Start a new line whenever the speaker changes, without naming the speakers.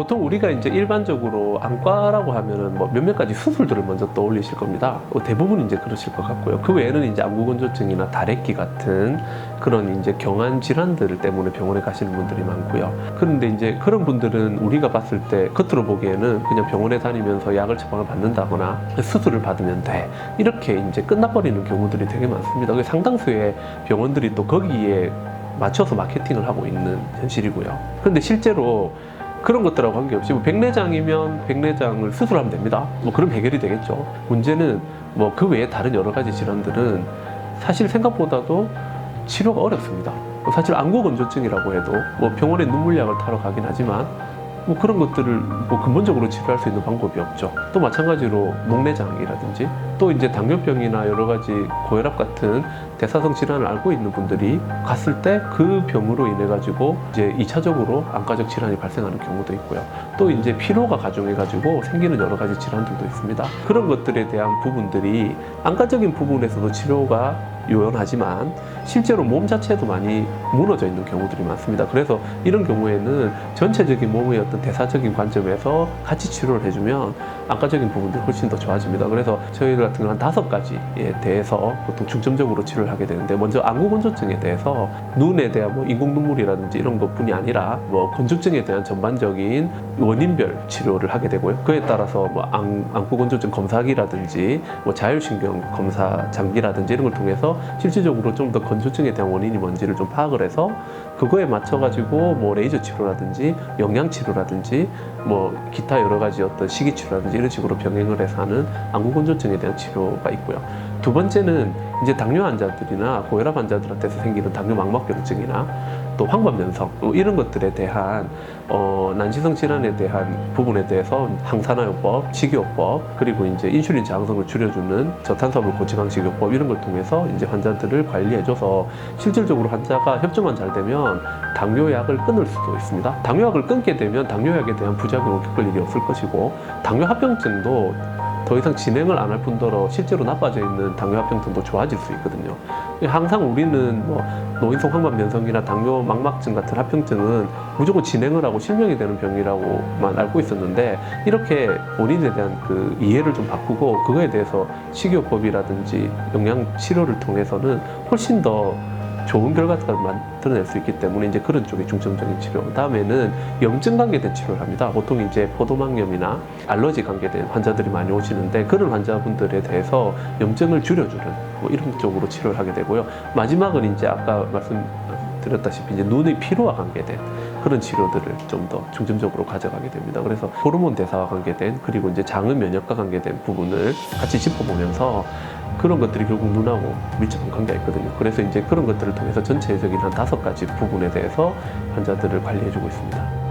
보통 우리가 이제 일반적으로 안과라고 하면은 뭐 몇몇 가지 수술들을 먼저 떠올리실 겁니다. 대부분 이제 그러실 것 같고요. 그 외에는 이제 안구건조증이나 다래끼 같은 그런 이제 경한 질환들 때문에 병원에 가시는 분들이 많고요. 그런데 이제 그런 분들은 우리가 봤을 때 겉으로 보기에는 그냥 병원에 다니면서 약을 처방을 받는다거나 수술을 받으면 돼, 이렇게 이제 끝나버리는 경우들이 되게 많습니다. 상당수의 병원들이 또 거기에 맞춰서 마케팅을 하고 있는 현실이고요. 그런데 실제로 그런 것들하고 관계없이 뭐 백내장이면 백내장을 수술하면 됩니다. 뭐 그럼 해결이 되겠죠. 문제는 뭐 그 외에 다른 여러 가지 질환들은 사실 생각보다도 치료가 어렵습니다. 사실 안구건조증이라고 해도 뭐 병원에 눈물약을 타러 가긴 하지만 뭐 그런 것들을 뭐 근본적으로 치료할 수 있는 방법이 없죠. 또 마찬가지로 목내장이라든지 또 이제 당뇨병이나 여러 가지 고혈압 같은 대사성 질환을 앓고 있는 분들이 갔을 때 그 병으로 인해 가지고 이제 2차적으로 안과적 질환이 발생하는 경우도 있고요. 또 이제 피로가 가중해 가지고 생기는 여러 가지 질환들도 있습니다. 그런 것들에 대한 부분들이 안과적인 부분에서도 치료가 요원하지만 실제로 몸 자체도 많이 무너져 있는 경우들이 많습니다. 그래서 이런 경우에는 전체적인 몸의 어떤 대사적인 관점에서 같이 치료를 해주면 안과적인 부분들이 훨씬 더 좋아집니다. 그래서 저희들 같은 경우는 한 5가지에 대해서 보통 중점적으로 치료를 하게 되는데, 먼저 안구건조증에 대해서 눈에 대한 뭐 인공눈물이라든지 이런 것뿐이 아니라 뭐 건조증에 대한 전반적인 원인별 치료를 하게 되고요. 그에 따라서 뭐 안구건조증 검사기라든지 뭐 자율신경 검사 장비라든지 이런 걸 통해서 실질적으로 좀 더 건조증에 대한 원인이 뭔지를 좀 파악을 해서 그거에 맞춰가지고 뭐 레이저 치료라든지 영양 치료라든지 뭐 기타 여러 가지 어떤 식이 치료라든지 이런 식으로 병행을 해서 하는 안구건조증에 대한 치료가 있고요. 두 번째는 이제 당뇨 환자들이나 고혈압 환자들한테서 생기는 당뇨 망막병증이나 또 황반변성 이런 것들에 대한 난치성 질환에 대한 부분에 대해서 항산화요법, 식이요법, 그리고 이제 인슐린 저항성을 줄여주는 저탄수화물 고지방식이요법 이런 걸 통해서 이제 환자들을 관리해줘서 실질적으로 환자가 협조만 잘 되면 당뇨약을 끊을 수도 있습니다. 당뇨약을 끊게 되면 당뇨약에 대한 부작용을 겪을 일이 없을 것이고, 당뇨합병증도 더 이상 진행을 안 할 뿐더러 실제로 나빠져 있는 당뇨합병증도 좋아질 수 있거든요. 항상 우리는 뭐 노인성 황반변성이나 당뇨 망막증 같은 합병증은 무조건 진행을 하고 실명이 되는 병이라고만 알고 있었는데, 이렇게 원인에 대한 그 이해를 좀 바꾸고 그거에 대해서 식이요법이라든지 영양 치료를 통해서는 훨씬 더 좋은 결과를 만들어낼 수 있기 때문에 이제 그런 쪽이 중점적인 치료. 다음에는 염증 관계된 치료를 합니다. 보통 이제 포도막염이나 알러지 관계된 환자들이 많이 오시는데, 그런 환자분들에 대해서 염증을 줄여주는 뭐 이런 쪽으로 치료를 하게 되고요. 마지막은 이제 아까 말씀드렸다시피 이제 눈의 피로와 관계된 그런 치료들을 좀 더 중점적으로 가져가게 됩니다. 그래서 호르몬 대사와 관계된, 그리고 이제 장의 면역과 관계된 부분을 같이 짚어보면서 그런 것들이 결국 눈하고 밀접한 관계가 있거든요. 그래서 이제 그런 것들을 통해서 전체적인 한 5가지 부분에 대해서 환자들을 관리해주고 있습니다.